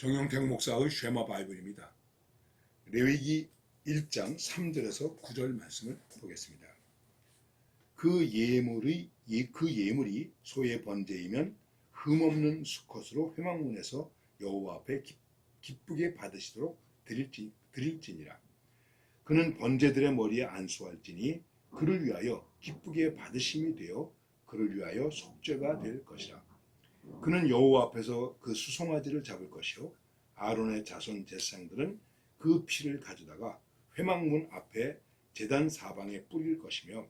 정영택 목사의 쉐마 바이블입니다. 레위기 1장 3절에서 9절 말씀을 보겠습니다. 그 예물이 소의 번제이면 흠없는 수컷으로 회막문에서 여호와 앞에 기쁘게 받으시도록 드릴지니라. 그는 번제들의 머리에 안수할지니 그를 위하여 기쁘게 받으심이 되어 그를 위하여 속죄가 될 것이라. 그는 여호와 앞에서 그 수송아지를 잡을 것이요 아론의 자손 제사장들은 그 피를 가져다가 회막문 앞에 제단 사방에 뿌릴 것이며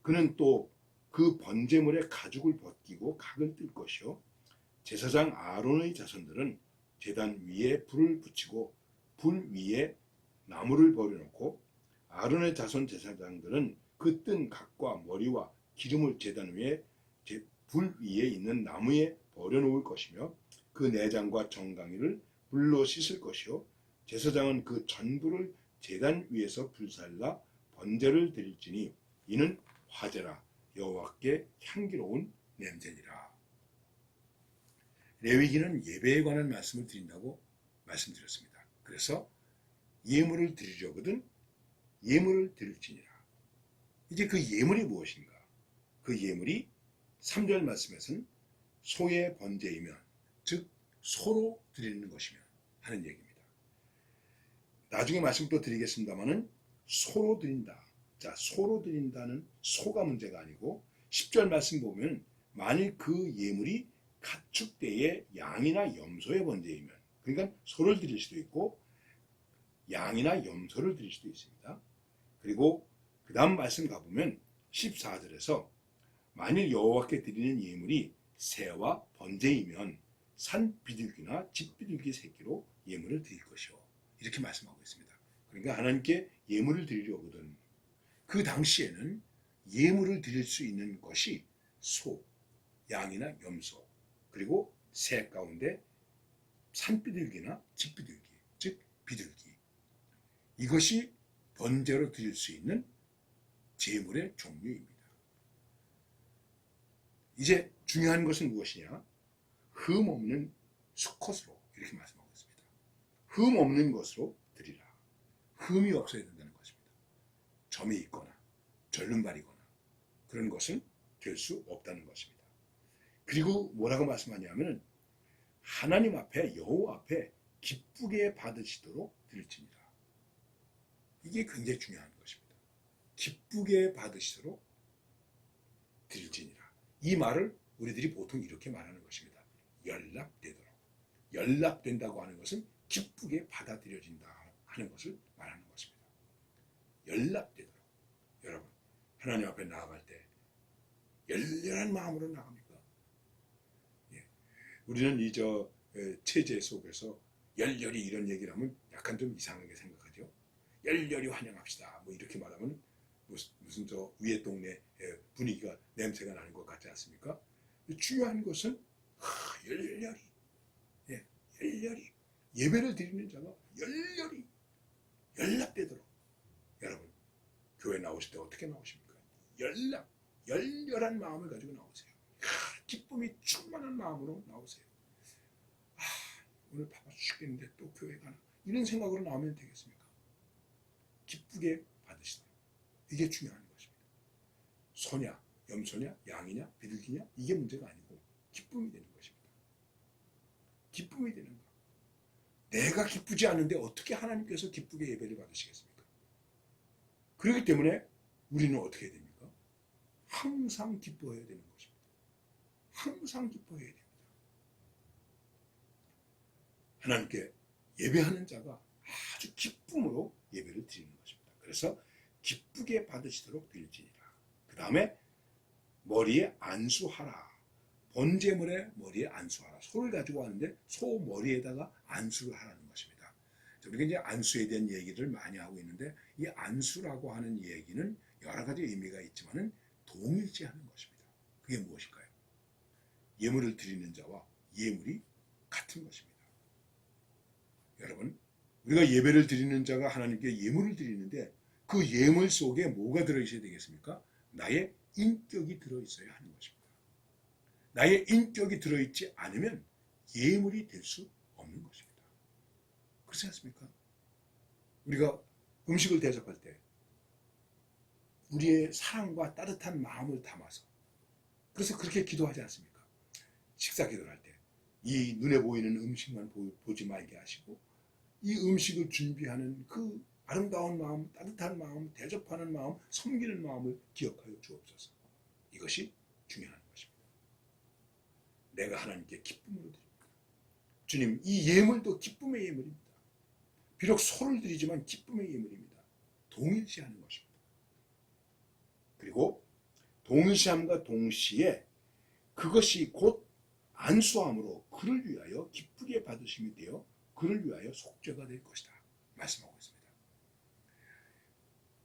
그는 또 그 번제물의 가죽을 벗기고 각을 뜰 것이요 제사장 아론의 자손들은 제단 위에 불을 붙이고 불 위에 나무를 버려놓고 아론의 자손 제사장들은 그 뜬 각과 머리와 기름을 제단 위에 불 위에 있는 나무에 버려놓을 것이며 그 내장과 정강이를 불로 씻을 것이요 제사장은 그 전부를 제단 위에서 불살라 번제를 드릴지니 이는 화제라 여호와께 향기로운 냄새니라. 레위기는 예배에 관한 말씀을 드린다고 말씀드렸습니다. 그래서 예물을 드리려거든 예물을 드릴지니라. 이제 그 예물이 무엇인가? 그 예물이 3절 말씀에서는 소의 번제이면 즉 소로 드리는 것이면 하는 얘기입니다. 나중에 말씀 또 드리겠습니다만은 소로 드린다. 자, 소로 드린다는 소가 문제가 아니고 10절 말씀 보면 만일 그 예물이 가축 때의 양이나 염소의 번제이면 그러니까 소를 드릴 수도 있고 양이나 염소를 드릴 수도 있습니다. 그리고 그 다음 말씀 가보면 14절에서 만일 여호와께 드리는 예물이 새와 번제이면 산 비둘기나 집 비둘기 새끼로 예물을 드릴 것이요 이렇게 말씀하고 있습니다. 그러니까 하나님께 예물을 드리려거든 그 당시에는 예물을 드릴 수 있는 것이 소, 양이나 염소 그리고 새 가운데 산 비둘기나 집 비둘기 즉 비둘기 이것이 번제로 드릴 수 있는 제물의 종류입니다. 이제 중요한 것은 무엇이냐? 흠 없는 수컷으로 이렇게 말씀하고 있습니다. 흠 없는 것으로 드리라. 흠이 없어야 된다는 것입니다. 점이 있거나 절름발이거나 그런 것은 될 수 없다는 것입니다. 그리고 뭐라고 말씀하냐면 하나님 앞에 여호와 앞에 기쁘게 받으시도록 드릴지니라. 이게 굉장히 중요한 것입니다. 기쁘게 받으시도록 드릴지니라. 이 말을 우리들이 보통 이렇게 말하는 것입니다. 연락되도록. 연락된다고 하는 것은 기쁘게 받아들여진다 하는 것을 말하는 것입니다. 연락되도록. 여러분, 하나님 앞에 나아갈 때 열렬한 마음으로 나갑니까? 예. 우리는 이 체제 속에서 열렬히 이런 얘기를 하면 약간 좀 이상하게 생각하죠. 열렬히 환영합시다. 뭐 이렇게 말하면 무슨 저 위에 동네 분위기가 냄새가 나는 것 같지 않습니까? 중요한 것은 열렬히 열렬히 예배를 드리는 자가 열렬히 연락되도록. 여러분 교회 나오실 때 어떻게 나오십니까? 열렬한 마음을 가지고 나오세요. 기쁨이 충만한 마음으로 나오세요. 오늘 바빠 죽겠는데 또 교회 가나 이런 생각으로 나오면 되겠습니까? 기쁘게 받으시도록. 이게 중요한 것입니다. 소냐, 염소냐, 양이냐, 비둘기냐 이게 문제가 아니고 기쁨이 되는 것입니다. 기쁨이 되는 것. 내가 기쁘지 않은데 어떻게 하나님께서 기쁘게 예배를 받으시겠습니까? 그렇기 때문에 우리는 어떻게 해야 됩니까? 항상 기뻐해야 되는 것입니다. 항상 기뻐해야 됩니다. 하나님께 예배하는 자가 아주 기쁨으로 예배를 드리는 것입니다. 그래서 기쁘게 받으시도록 드릴지니라. 그 다음에 머리에 안수하라. 번제물의 머리에 안수하라. 소를 가지고 왔는데 소 머리에다가 안수를 하라는 것입니다. 우리가 이제 안수에 대한 얘기를 많이 하고 있는데 이 안수라고 하는 얘기는 여러 가지 의미가 있지만은 동일시하는 것입니다. 그게 무엇일까요? 예물을 드리는 자와 예물이 같은 것입니다. 여러분, 우리가 예배를 드리는 자가 하나님께 예물을 드리는데 그 예물 속에 뭐가 들어있어야 되겠습니까? 나의 인격이 들어있어야 하는 것입니다. 나의 인격이 들어있지 않으면 예물이 될 수 없는 것입니다. 그렇지 않습니까? 우리가 음식을 대접할 때 우리의 사랑과 따뜻한 마음을 담아서, 그래서 그렇게 기도하지 않습니까? 식사 기도를 할 때 이 눈에 보이는 음식만 보지 말게 하시고 이 음식을 준비하는 그 아름다운 마음, 따뜻한 마음, 대접하는 마음, 섬기는 마음을 기억하여 주옵소서. 이것이 중요한 것입니다. 내가 하나님께 기쁨으로 드립니다. 주님, 이 예물도 기쁨의 예물입니다. 비록 소를 드리지만 기쁨의 예물입니다. 동일시하는 것입니다. 그리고 동일시함과 동시에 그것이 곧 안수함으로 그를 위하여 기쁘게 받으심이 되어 그를 위하여 속죄가 될 것이다 말씀하고 있습니다.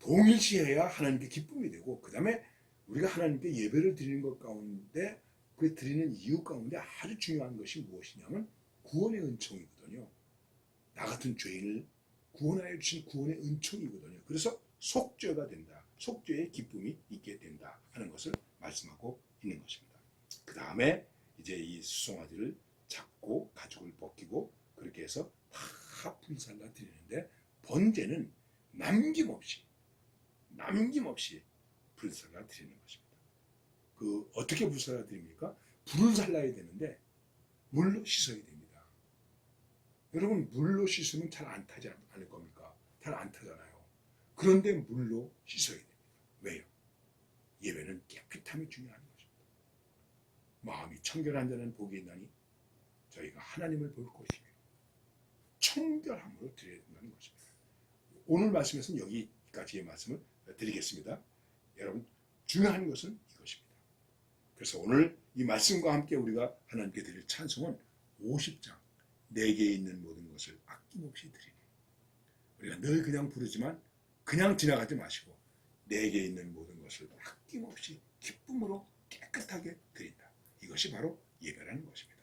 동일시해야 하나님께 기쁨이 되고, 그 다음에 우리가 하나님께 예배를 드리는 것 가운데, 그 드리는 이유 가운데 아주 중요한 것이 무엇이냐면 구원의 은총이거든요. 나 같은 죄인을 구원하여 주신 구원의 은총이거든요. 그래서 속죄가 된다, 속죄의 기쁨이 있게 된다 하는 것을 말씀하고 있는 것입니다. 그 다음에 이제 이 수송아지를 잡고 가죽을 벗기고 그렇게 해서 다 불살라 드리는데, 번제는 남김없이 불살라 드리는 것입니다. 그 어떻게 불살라 드립니까? 불을 살라야 되는데 물로 씻어야 됩니다. 여러분, 물로 씻으면 잘 안 타지 않을 겁니까? 잘 안 타잖아요. 그런데 물로 씻어야 됩니다. 왜요? 예배는 깨끗함이 중요한 것입니다. 마음이 청결한 자는 복이 있나니 저희가 하나님을 볼 것이며 청결함으로 드려야 된다는 것입니다. 오늘 말씀에서는 여기까지의 말씀을 드리겠습니다. 여러분, 중요한 것은 이것입니다. 그래서 오늘 이 말씀과 함께 우리가 하나님께 드릴 찬송은 50장 내게 있는 모든 것을 아낌없이 드리니, 우리가 늘 그냥 부르지만 그냥 지나가지 마시고 내게 있는 모든 것을 아낌없이 기쁨으로 깨끗하게 드린다. 이것이 바로 예배라는 것입니다.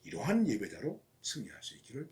이러한 예배자로 승리할 수 있기를